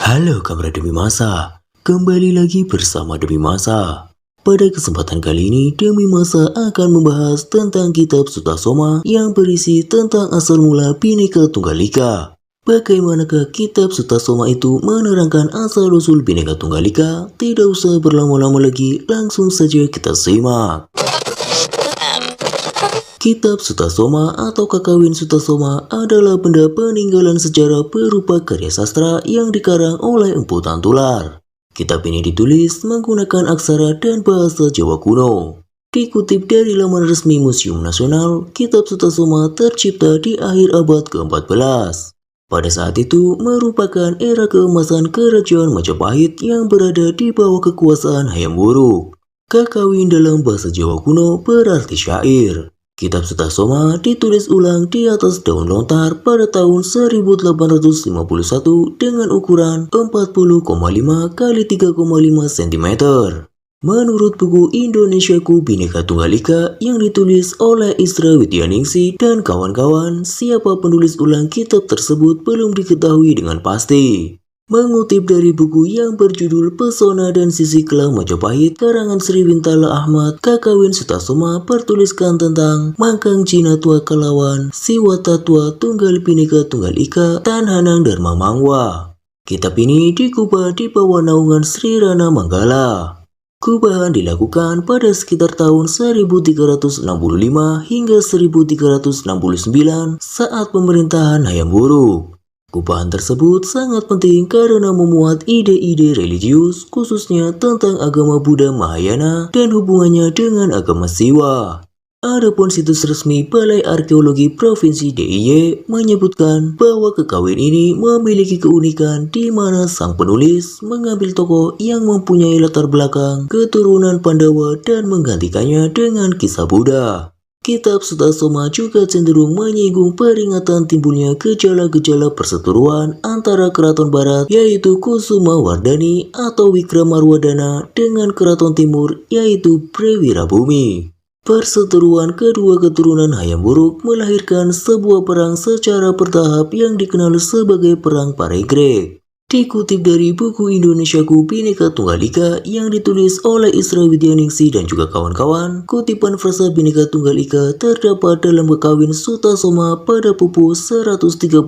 Halo kabar Demi Masa, kembali lagi bersama Demi Masa. Pada kesempatan kali ini, Demi Masa akan membahas tentang kitab Sutasoma yang berisi tentang asal mula Bhinneka Tunggal Ika. Bagaimanakah kitab Sutasoma itu menerangkan asal-usul Bhinneka Tunggal Ika? Tidak usah berlama-lama lagi, langsung saja kita simak. Kitab Sutasoma atau Kakawin Sutasoma adalah benda peninggalan sejarah berupa karya sastra yang dikarang oleh Empu Tantular. Kitab ini ditulis menggunakan aksara dan bahasa Jawa kuno. Dikutip dari laman resmi Museum Nasional, Kitab Sutasoma tercipta di akhir abad ke-14. Pada saat itu merupakan era keemasan Kerajaan Majapahit yang berada di bawah kekuasaan Hayam Wuruk. Kakawin dalam bahasa Jawa kuno berarti syair. Kitab Sutasoma ditulis ulang di atas daun lontar pada tahun 1851 dengan ukuran 40,5 x 3,5 cm. Menurut buku Indonesiaku Bhinneka Tunggal Ika yang ditulis oleh Isra Widyaningsih dan kawan-kawan, siapa penulis ulang kitab tersebut belum diketahui dengan pasti. Mengutip dari buku yang berjudul Pesona dan Sisi Kelam Majapahit karangan Sri Wintala Ahmad, Kakawin Sutasoma bertuliskan tentang Mangkang Cina Tua Kalawan, Siwata Tua Tunggal Bhinneka Tunggal Ika, Tan Hanang Dharma Mangwa. Kitab ini dikubah di bawah naungan Sri Rana Manggala. Kubahan dilakukan pada sekitar tahun 1365 hingga 1369 saat pemerintahan Hayam Wuruk. Kubahan tersebut sangat penting karena memuat ide-ide religius khususnya tentang agama Buddha Mahayana dan hubungannya dengan agama Siwa. Adapun situs resmi Balai Arkeologi Provinsi DIY menyebutkan bahwa Kakawin ini memiliki keunikan di mana sang penulis mengambil tokoh yang mempunyai latar belakang keturunan Pandawa dan menggantikannya dengan kisah Buddha. Kitab Sutasoma juga cenderung menyinggung peringatan timbulnya gejala-gejala perseteruan antara Keraton Barat yaitu Kusuma Wardani atau Wikramarwadana dengan Keraton Timur yaitu Prawirabumi. Perseteruan kedua keturunan Hayam Wuruk melahirkan sebuah perang secara bertahap yang dikenal sebagai Perang Paregreg. Dikutip dari buku Indonesiaku Bhinneka Tunggal Ika yang ditulis oleh Isra Widyaningsih dan juga kawan-kawan, kutipan frasa Bhinneka Tunggal Ika terdapat dalam Kakawin Sutasoma pada pupu 139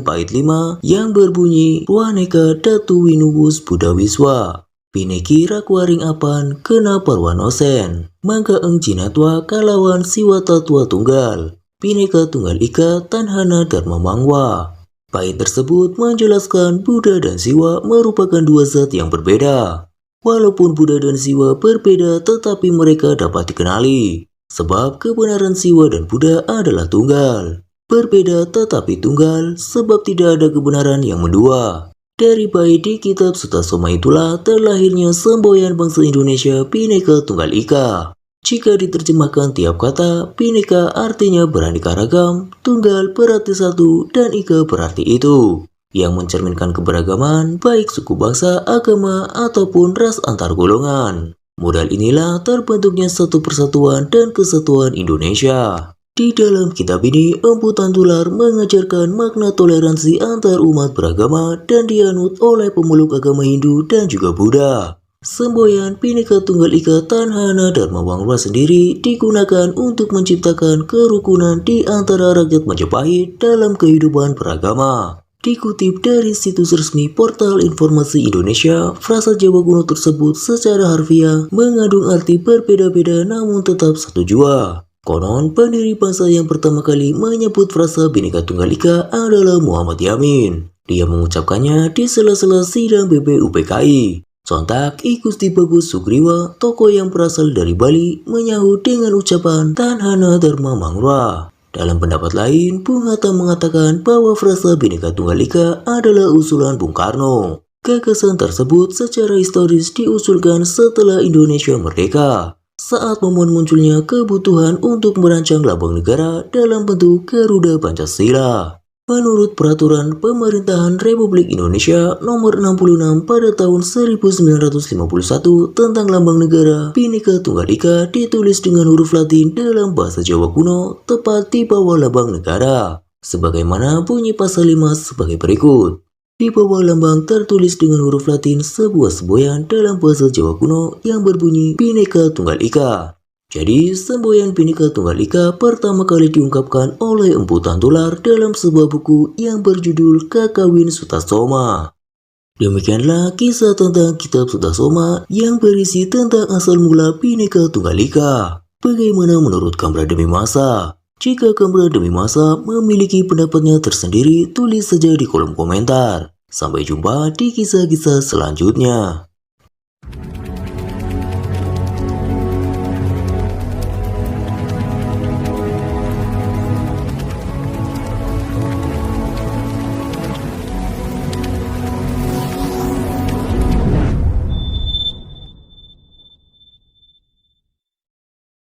bait 5 yang berbunyi Waneka Datu Winubus Buddha Wiswa. Pineki Rakwaring Apan Kena Parwanosen, Mangka Eng Cina Tua Kalawan Siwata Tua Tunggal, Bhinneka Tunggal Ika Tanhana Dharma Mangwa. Bait tersebut menjelaskan Buddha dan Siwa merupakan dua zat yang berbeda. Walaupun Buddha dan Siwa berbeda tetapi mereka dapat dikenali. Sebab kebenaran Siwa dan Buddha adalah tunggal. Berbeda tetapi tunggal sebab tidak ada kebenaran yang mendua. Dari bait di kitab Sutasoma itulah terlahirnya semboyan bangsa Indonesia Bhinneka Tunggal Ika. Jika diterjemahkan tiap kata, Bhinneka artinya beraneka ragam, tunggal berarti satu, dan ika berarti itu, yang mencerminkan keberagaman baik suku bangsa, agama, ataupun ras antar golongan. Modal inilah terbentuknya satu persatuan dan kesatuan Indonesia. Di dalam kitab ini, Empu Tantular mengajarkan makna toleransi antar umat beragama dan dianut oleh pemeluk agama Hindu dan juga Buddha. Semboyan Bhinneka Tunggal Ika Tanhana Dharma Mangwa sendiri digunakan untuk menciptakan kerukunan di antara rakyat Majapahit dalam kehidupan beragama. Dikutip dari situs resmi Portal Informasi Indonesia, frasa Jawa kuno tersebut secara harfiah mengandung arti berbeda-beda namun tetap satu jua. Konon, pendiri bangsa yang pertama kali menyebut frasa Bhinneka Tunggal Ika adalah Muhammad Yamin. Dia mengucapkannya di sela-sela sidang BPUPKI. Sontak, I Gusti Bagus Sugriwa, tokoh yang berasal dari Bali, menyahut dengan ucapan Tanhana Dharma Mangwa. Dalam pendapat lain, Bung Hatta mengatakan bahwa frasa Bhinneka Tunggal Ika adalah usulan Bung Karno. Gagasan tersebut secara historis diusulkan setelah Indonesia merdeka, saat momen munculnya kebutuhan untuk merancang lambang negara dalam bentuk Garuda Pancasila. Menurut Peraturan Pemerintahan Republik Indonesia Nomor 66 pada tahun 1951 tentang Lambang Negara, Bhinneka Tunggal Ika ditulis dengan huruf Latin dalam bahasa Jawa kuno, tepat di bawah lambang negara. Sebagaimana bunyi pasal 5 sebagai berikut. Di bawah lambang tertulis dengan huruf Latin sebuah semboyan dalam bahasa Jawa kuno yang berbunyi Bhinneka Tunggal Ika. Jadi, semboyan Bhinneka Tunggal Ika pertama kali diungkapkan oleh Empu Tantular dalam sebuah buku yang berjudul Kakawin Sutasoma. Demikianlah kisah tentang Kitab Sutasoma yang berisi tentang asal mula Bhinneka Tunggal Ika. Bagaimana menurut Kamra Demi Masa? Jika Kamra Demi Masa memiliki pendapatnya tersendiri, tulis saja di kolom komentar. Sampai jumpa di kisah-kisah selanjutnya.